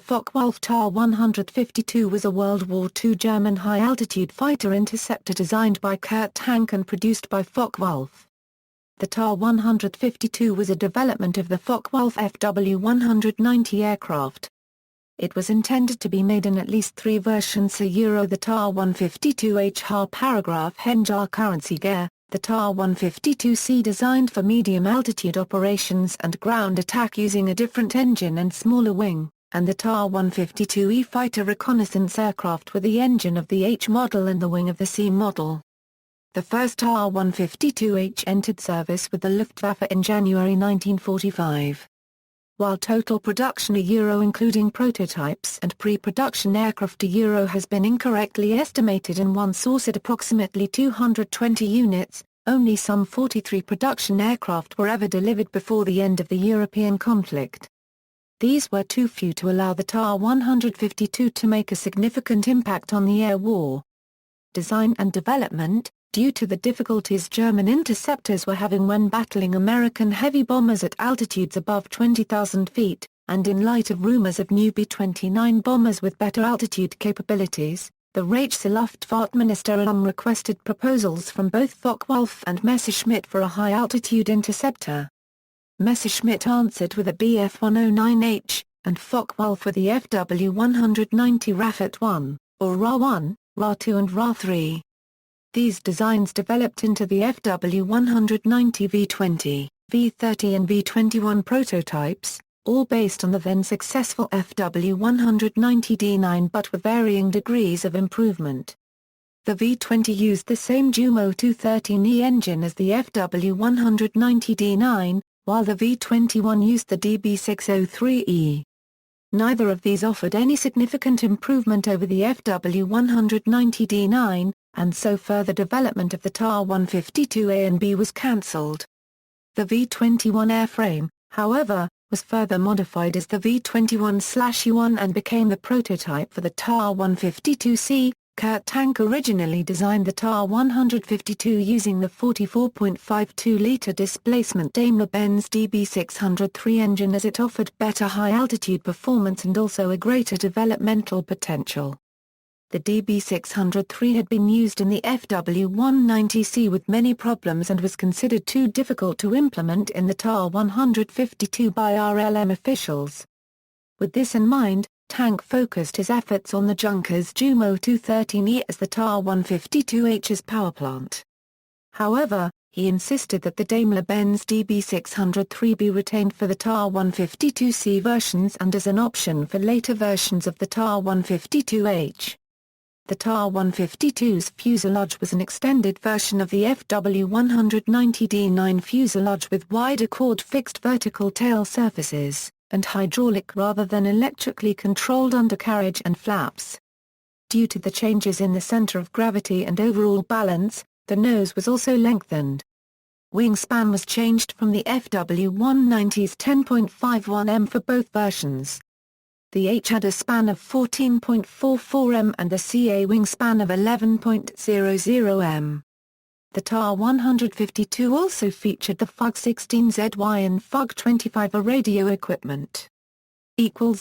Focke-Wulf Ta 152 was a World War II German high-altitude fighter-interceptor designed by Kurt Tank and produced by Focke-Wulf. The Ta 152 was a development of the Focke-Wulf Fw 190 aircraft. It was intended to be made in at least three versions: the Ta 152H Höhenjäger currency, the Ta 152C designed for medium-altitude operations and ground attack using a different engine and smaller wing, and the Ta 152E fighter-reconnaissance aircraft with the engine of the H model and the wing of the C model. The first Ta 152H entered service with the Luftwaffe in January 1945. While total production including prototypes and pre-production aircraft has been incorrectly estimated in one source at approximately 220 units, only some 43 production aircraft were ever delivered before the end of the European conflict. These were too few to allow the Ta 152 to make a significant impact on the air war. Design and development. Due to the difficulties German interceptors were having when battling American heavy bombers at altitudes above 20,000 feet, and in light of rumors of new B-29 bombers with better altitude capabilities, the Luftfahrtministerium requested proposals from both Focke-Wulf and Messerschmitt for a high-altitude interceptor. Messerschmitt answered with a Bf-109H, and Focke-Wulf with the Fw 190 Rafet 1, or Ra-1, Ra-2 and Ra-3. These designs developed into the Fw 190 V-20, V-30 and V-21 prototypes, all based on the then successful Fw 190 D9 but with varying degrees of improvement. The V-20 used the same Jumo 213E engine as the Fw 190 D9, while the V-21 used the DB603E. Neither of these offered any significant improvement over the Fw 190 D9, and so further development of the Ta 152A and B was cancelled. The V-21 airframe, however, was further modified as the V-21/U1 and became the prototype for the Ta 152C. Kurt Tank originally designed the Ta 152 using the 44.52-liter displacement Daimler-Benz DB603 engine as it offered better high-altitude performance and also a greater developmental potential. The DB603 had been used in the Fw 190C with many problems and was considered too difficult to implement in the Ta 152 by RLM officials. With this in mind, Tank focused his efforts on the Junkers Jumo 213E as the Ta 152H's powerplant. However, he insisted that the Daimler-Benz DB603 be retained for the Ta 152C versions and as an option for later versions of the Ta 152H. The Ta 152's fuselage was an extended version of the Fw 190 D9 fuselage with wider chord fixed vertical tail surfaces, and hydraulic rather than electrically controlled undercarriage and flaps. Due to the changes in the center of gravity and overall balance, the nose was also lengthened. Wingspan was changed from the Fw 190's 10.51 m for both versions. The H had a span of 14.44 m and the CA wingspan of 11.00 m. The Ta 152 also featured the Fug-16ZY and Fug-25A radio equipment.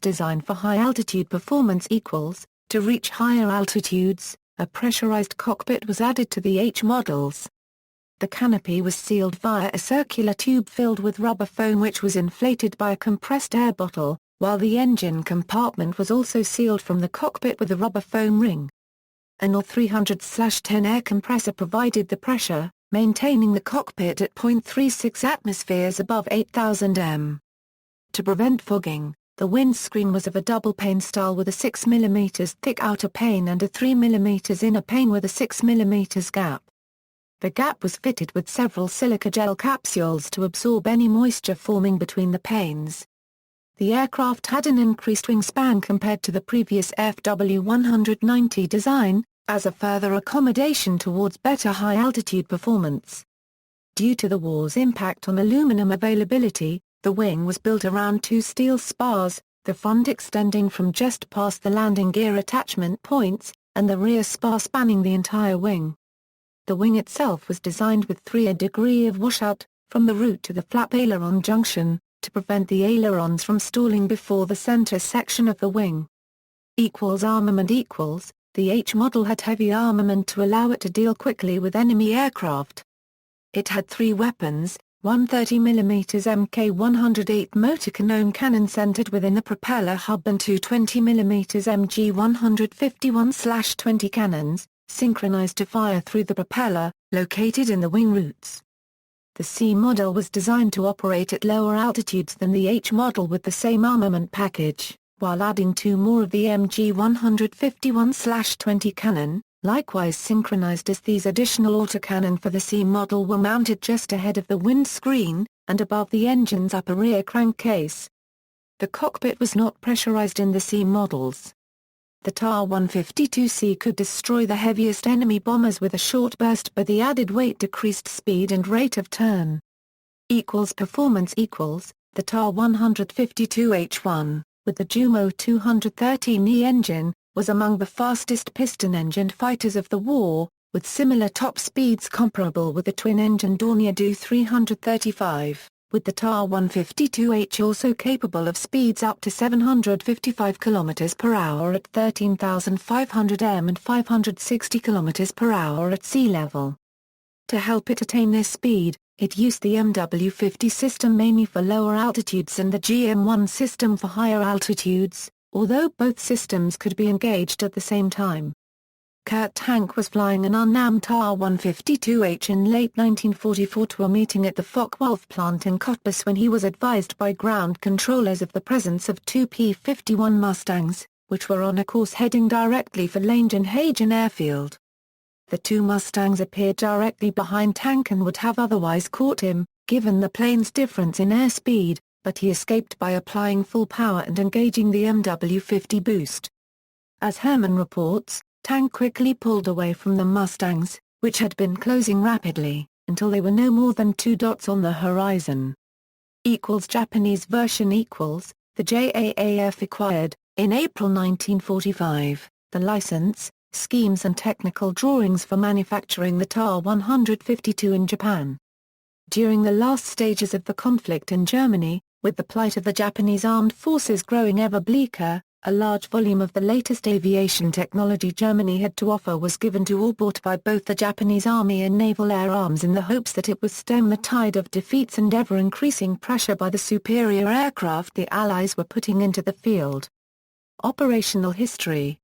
Design for high-altitude performance to reach higher altitudes, a pressurized cockpit was added to the H models. The canopy was sealed via a circular tube filled with rubber foam which was inflated by a compressed air bottle, while the engine compartment was also sealed from the cockpit with a rubber foam ring. An OR-300/10 air compressor provided the pressure, maintaining the cockpit at 0.36 atmospheres above 8,000 m. To prevent fogging, the windscreen was of a double-pane style with a 6 mm thick outer pane and a 3 mm inner pane with a 6 mm gap. The gap was fitted with several silica gel capsules to absorb any moisture forming between the panes. The aircraft had an increased wingspan compared to the previous Fw 190 design, as a further accommodation towards better high-altitude performance. Due to the war's impact on aluminum availability, the wing was built around two steel spars, the front extending from just past the landing gear attachment points, and the rear spar spanning the entire wing. The wing itself was designed with 3 degree of washout, from the root to the flap aileron junction, to prevent the ailerons from stalling before the center section of the wing. Armament the H model had heavy armament to allow it to deal quickly with enemy aircraft. It had 3 weapons, one 30mm Mk108 motor cannon centered within the propeller hub and two 20mm Mg151/20 cannons, synchronized to fire through the propeller, located in the wing roots. The C model was designed to operate at lower altitudes than the H model with the same armament package, while adding 2 more of the Mg151/20 cannon, likewise synchronized as these additional autocannon for the C model were mounted just ahead of the windscreen, and above the engine's upper rear crankcase. The cockpit was not pressurized in the C models. The Ta-152C could destroy the heaviest enemy bombers with a short burst, but the added weight decreased speed and rate of turn. Performance the Ta-152H1, with the Jumo 213E engine, was among the fastest piston-engined fighters of the war, with similar top speeds comparable with the twin-engine Dornier Do 335, with the Ta-152H also capable of speeds up to 755 km per hour at 13,500 m and 560 km per hour at sea level. To help it attain this speed, it used the MW-50 system mainly for lower altitudes and the GM-1 system for higher altitudes, although both systems could be engaged at the same time. Kurt Tank was flying an unmanned Ta-152H in late 1944 to a meeting at the Focke-Wulf plant in Cottbus when he was advised by ground controllers of the presence of 2 P-51 Mustangs, which were on a course heading directly for Langenhagen Airfield. The 2 Mustangs appeared directly behind Tank and would have otherwise caught him, given the plane's difference in airspeed, but he escaped by applying full power and engaging the MW-50 boost. As Herman reports, Tank quickly pulled away from the Mustangs, which had been closing rapidly, until they were no more than 2 dots on the horizon. Japanese version the JAAF acquired, in April 1945, the license, schemes and technical drawings for manufacturing the Ta-152 in Japan. During the last stages of the conflict in Germany, with the plight of the Japanese armed forces growing ever bleaker, a large volume of the latest aviation technology Germany had to offer was given to or bought by both the Japanese Army and Naval Air Arms in the hopes that it would stem the tide of defeats and ever-increasing pressure by the superior aircraft the Allies were putting into the field. Operational history.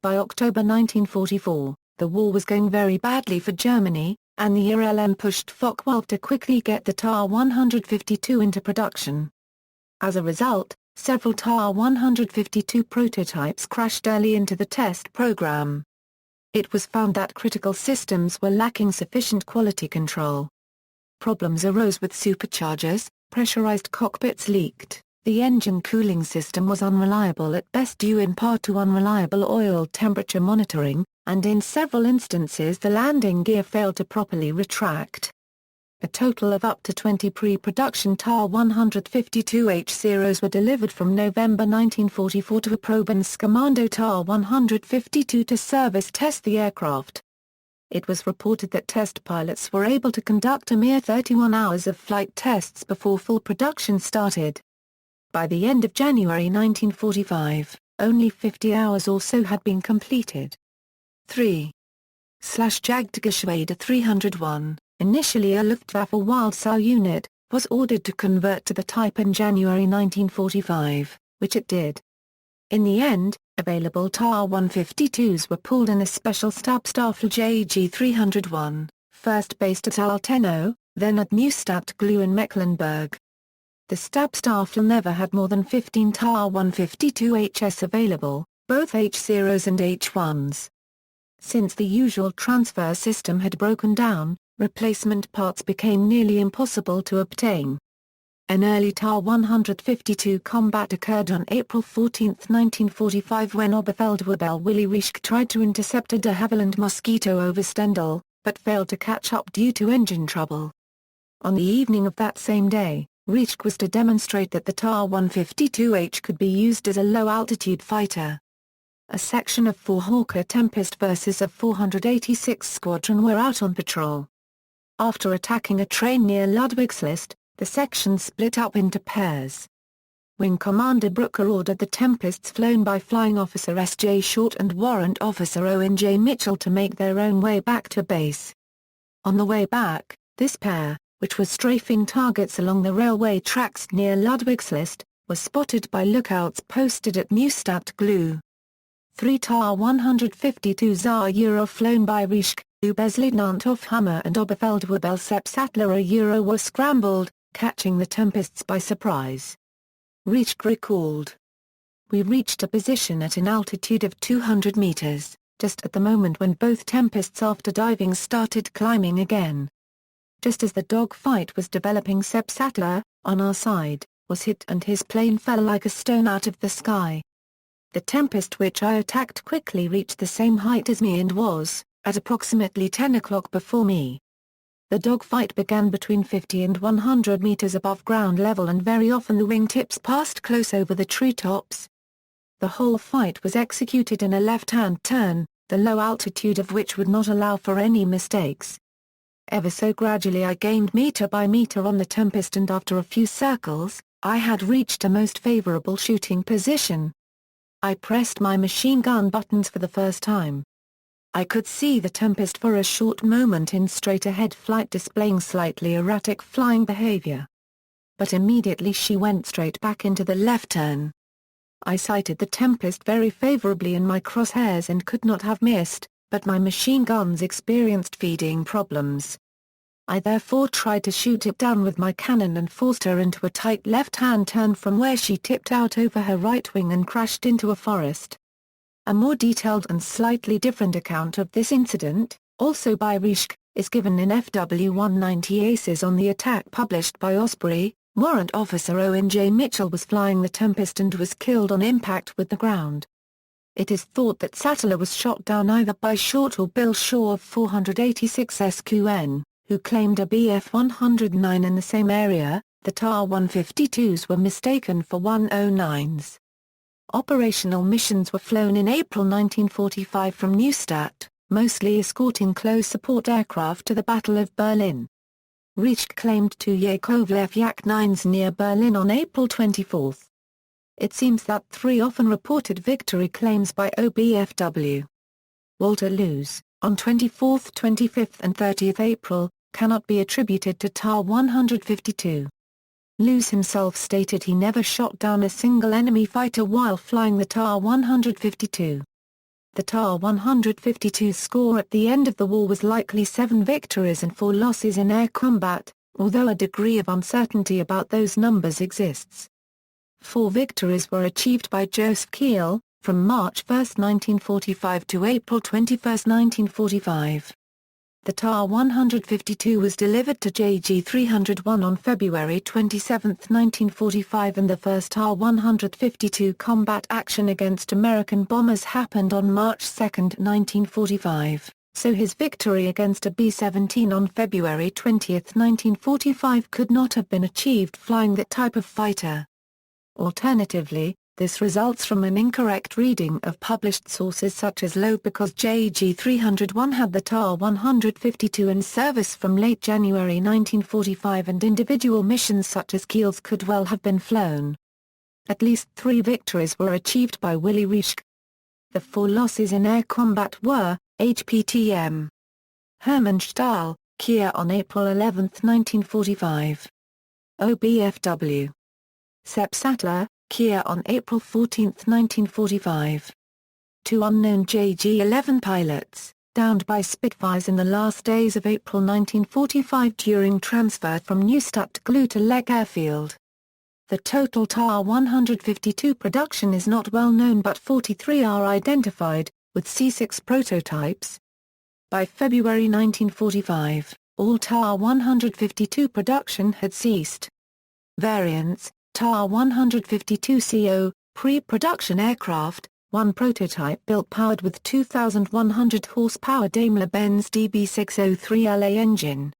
By October 1944, the war was going very badly for Germany, and the IRLM pushed Focke-Wulf to quickly get the Ta-152 into production. As a result, several Ta-152 prototypes crashed early into the test program. It was found that critical systems were lacking sufficient quality control. Problems arose with superchargers, pressurized cockpits leaked, the engine cooling system was unreliable at best due in part to unreliable oil temperature monitoring, and in several instances the landing gear failed to properly retract. A total of up to 20 pre-production Ta-152H-Zeros were delivered from November 1944 to a Proben's Commando Ta-152 to service test the aircraft. It was reported that test pilots were able to conduct a mere 31 hours of flight tests before full production started. By the end of January 1945, only 50 hours or so had been completed. 3. Jagdgeschwader 301, initially a Luftwaffe Wildsau unit, was ordered to convert to the type in January 1945, which it did. In the end, available Ta-152s were pooled in a special Stabstaffel JG 301, first based at Altenau, then at Neustadt Glu in Mecklenburg. The Stabstaffel never had more than 15 Ta-152HS available, both H0s and H1s. Since the usual transfer system had broken down, replacement parts became nearly impossible to obtain. An early Ta-152 combat occurred on April 14, 1945 when Oberfeldwebel Willy Rieschke tried to intercept a de Havilland Mosquito over Stendal, but failed to catch up due to engine trouble. On the evening of that same day, Rieschke was to demonstrate that the Ta-152H could be used as a low-altitude fighter. A section of 4 Hawker Tempest versus a 486 Squadron were out on patrol. After attacking a train near Ludwigslust, The section split up into pairs. Wing Commander Brooker ordered the Tempests flown by Flying Officer S.J. Short and Warrant Officer Owen J. Mitchell to make their own way back to base. On the way back, this pair, which was strafing targets along the railway tracks near Ludwigslust, was spotted by lookouts posted at Neustadt Glu. 3 Ta-152s are flown by Riesch, Oberstleutnant Hofhammer and Oberfeldwebel Sepp Sattler were scrambled, catching the Tempests by surprise. Riesch recalled. We reached a position at an altitude of 200 meters, just at the moment when both Tempests after diving started climbing again. Just as the dogfight was developing, Sepp Sattler, on our side, was hit and his plane fell like a stone out of the sky. The Tempest which I attacked quickly reached the same height as me and was, at approximately 10 o'clock before me. The dogfight began between 50 and 100 meters above ground level and very often the wingtips passed close over the treetops. The whole fight was executed in a left-hand turn, the low altitude of which would not allow for any mistakes. Ever so gradually I gained meter by meter on the Tempest and after a few circles, I had reached a most favorable shooting position. I pressed my machine gun buttons for the first time. I could see the Tempest for a short moment in straight-ahead flight displaying slightly erratic flying behavior. But immediately she went straight back into the left turn. I sighted the Tempest very favorably in my crosshairs and could not have missed, but my machine guns experienced feeding problems. I therefore tried to shoot it down with my cannon and forced her into a tight left-hand turn from where she tipped out over her right wing and crashed into a forest. A more detailed and slightly different account of this incident, also by Riesch, is given in FW 190 Aces on the Attack published by Osprey. Warrant Officer Owen J. Mitchell was flying the Tempest and was killed on impact with the ground. It is thought that Sattler was shot down either by Short or Bill Shaw of 486 SQN, who claimed a Bf-109 in the same area. The Ta-152s were mistaken for 109s. Operational missions were flown in April 1945 from Neustadt, mostly escorting close support aircraft to the Battle of Berlin. Riesch claimed 2 Yakovlev Yak-9s near Berlin on April 24. It seems that 3 often reported victory claims by OBFW. Walter Lewes, on 24th, 25th and 30th April, cannot be attributed to Ta-152. Lewes himself stated he never shot down a single enemy fighter while flying the Ta-152. The Ta-152's score at the end of the war was likely 7 victories and 4 losses in air combat, although a degree of uncertainty about those numbers exists. 4 victories were achieved by Joseph Keel, from March 1, 1945 to April 21, 1945. The Ta-152 was delivered to JG 301 on February 27, 1945 and the first Ta-152 combat action against American bombers happened on March 2, 1945, so his victory against a B-17 on February 20, 1945 could not have been achieved flying that type of fighter. Alternatively, this results from an incorrect reading of published sources such as Loeb because JG 301 had the Ta-152 in service from late January 1945 and individual missions such as Keel's could well have been flown. At least 3 victories were achieved by Willy Riesch. The 4 losses in air combat were, HPTM. Hermann Stahl, Kiel on April 11, 1945. OBFW. Sepp Sattler, Kiel on April 14, 1945. 2 unknown JG-11 pilots, downed by Spitfires in the last days of April 1945 during transfer from Neustadt Glu to Lech Airfield. The total Ta-152 production is not well known but 43 are identified, with C6 prototypes. By February 1945, all Ta-152 production had ceased. Variants: Ta-152CO, pre-production aircraft, 1 prototype built powered with 2,100 horsepower Daimler-Benz DB603LA engine.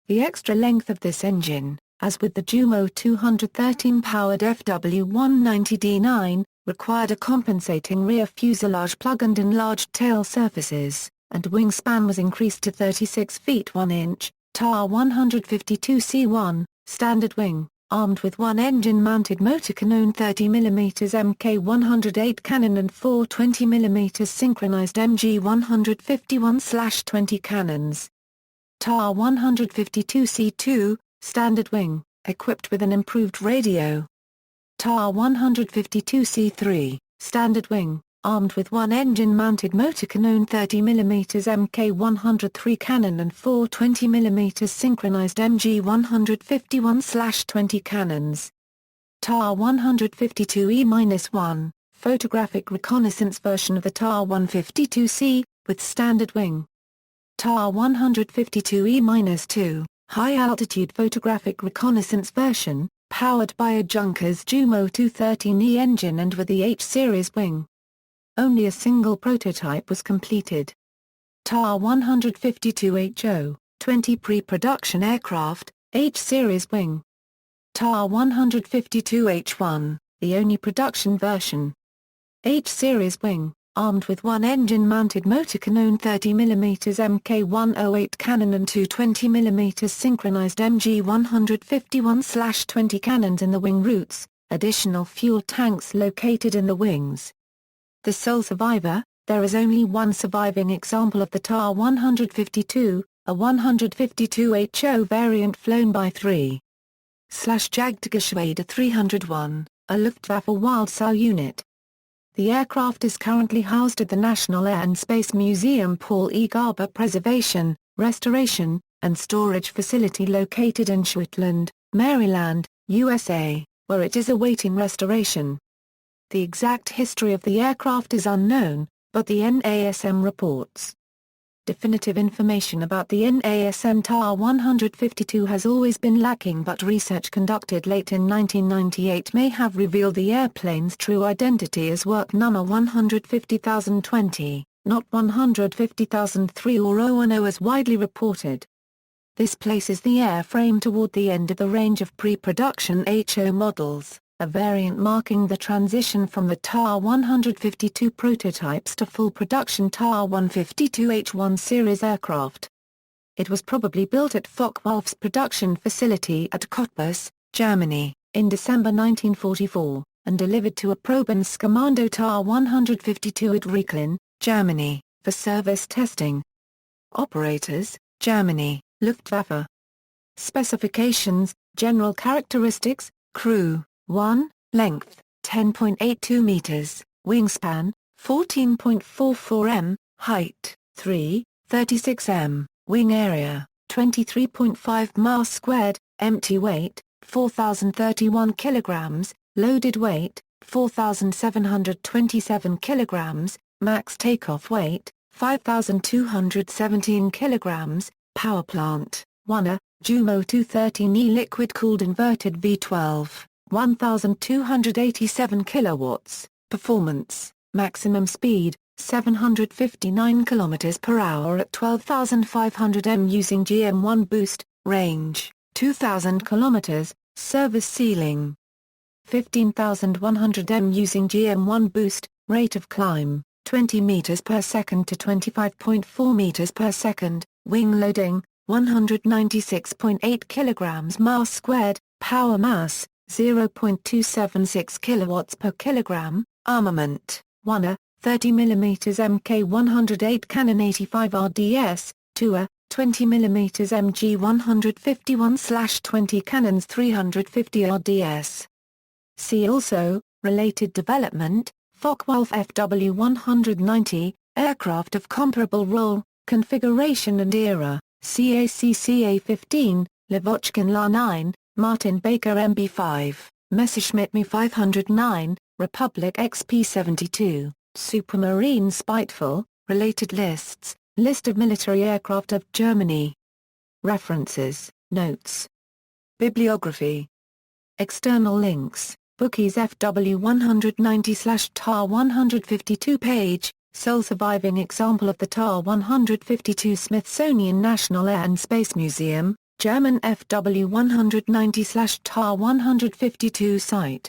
The extra length of this engine, as with the Jumo 213-powered FW190D9, required a compensating rear fuselage plug and enlarged tail surfaces, and wingspan was increased to 36 feet 1 inch. Ta-152C1, standard wing, armed with one engine-mounted motor cannon 30mm Mk108 cannon and four 20mm synchronized MG151/20 cannons. Ta 152C2, standard wing, equipped with an improved radio. Ta 152C3, standard wing, armed with one engine-mounted motor cannon 30mm Mk103 cannon and four 20mm synchronized MG151/20 cannons. Ta 152E-1, photographic reconnaissance version of the Ta 152C, with standard wing. Ta 152E-2, high-altitude photographic reconnaissance version, powered by a Junkers Jumo 213E engine and with the H-series wing. Only a single prototype was completed. Ta 152HO, 20 pre-production aircraft, H-series wing. Ta 152H1, the only production version. H-series wing, armed with one engine-mounted motor cannon 30mm Mk108 cannon and two 20mm synchronized MG151/20 cannons in the wing roots, additional fuel tanks located in the wings. The sole survivor, there is only one surviving example of the Ta 152, a 152HO variant flown by 3/Jagdgeschwader 301, a Luftwaffe Wildsau unit. The aircraft is currently housed at the National Air and Space Museum Paul E. Garber Preservation, Restoration, and Storage Facility located in Schuetland, Maryland, USA, where it is awaiting restoration. The exact history of the aircraft is unknown, but the NASM reports. Definitive information about the NASM Ta 152 has always been lacking, but research conducted late in 1998 may have revealed the airplane's true identity as work number 150,020, not 150,003 or 010 as widely reported. This places the airframe toward the end of the range of pre-production HO models, a variant marking the transition from the Ta 152 prototypes to full production Ta 152H1 series aircraft. It was probably built at Focke-Wulf's production facility at Cottbus, Germany, in December 1944, and delivered to a Probenskommando Ta 152 at Rechlin, Germany, for service testing. Operators, Germany, Luftwaffe. Specifications, general characteristics, crew. 1. Length, 10.82 meters, wingspan, 14.44 m, height, 3, 36 m, wing area, 23.5 miles squared, empty weight, 4,031 kilograms, loaded weight, 4,727 kilograms, max takeoff weight, 5,217 kilograms, power plant, 1 Jumo 213E liquid-cooled inverted V12. 1,287 kilowatts, performance, maximum speed, 759 km per hour at 12,500 m using GM1 boost, range, 2,000 km, service ceiling, 15,100 m using GM1 boost, rate of climb, 20 meters per second to 25.4 meters per second, wing loading, 196.8 kilograms mass squared, power mass, 0.276 kilowatts per kilogram, armament, 1 30mm Mk108 cannon 85 RDS, 2 20mm MG151/20 cannons 350 RDS. See also, related development, Focke-Wulf Fw 190, aircraft of comparable role, configuration and era, CA-15, Lavochkin La-9, Martin Baker MB-5, Messerschmitt Me 509, Republic XP-72, Supermarine Spiteful, related lists, list of military aircraft of Germany. References, notes. Bibliography. External links, Bookies Fw 190/Ta 152 page, sole surviving example of the Ta 152 Smithsonian National Air and Space Museum, German Fw 190/Ta 152 site.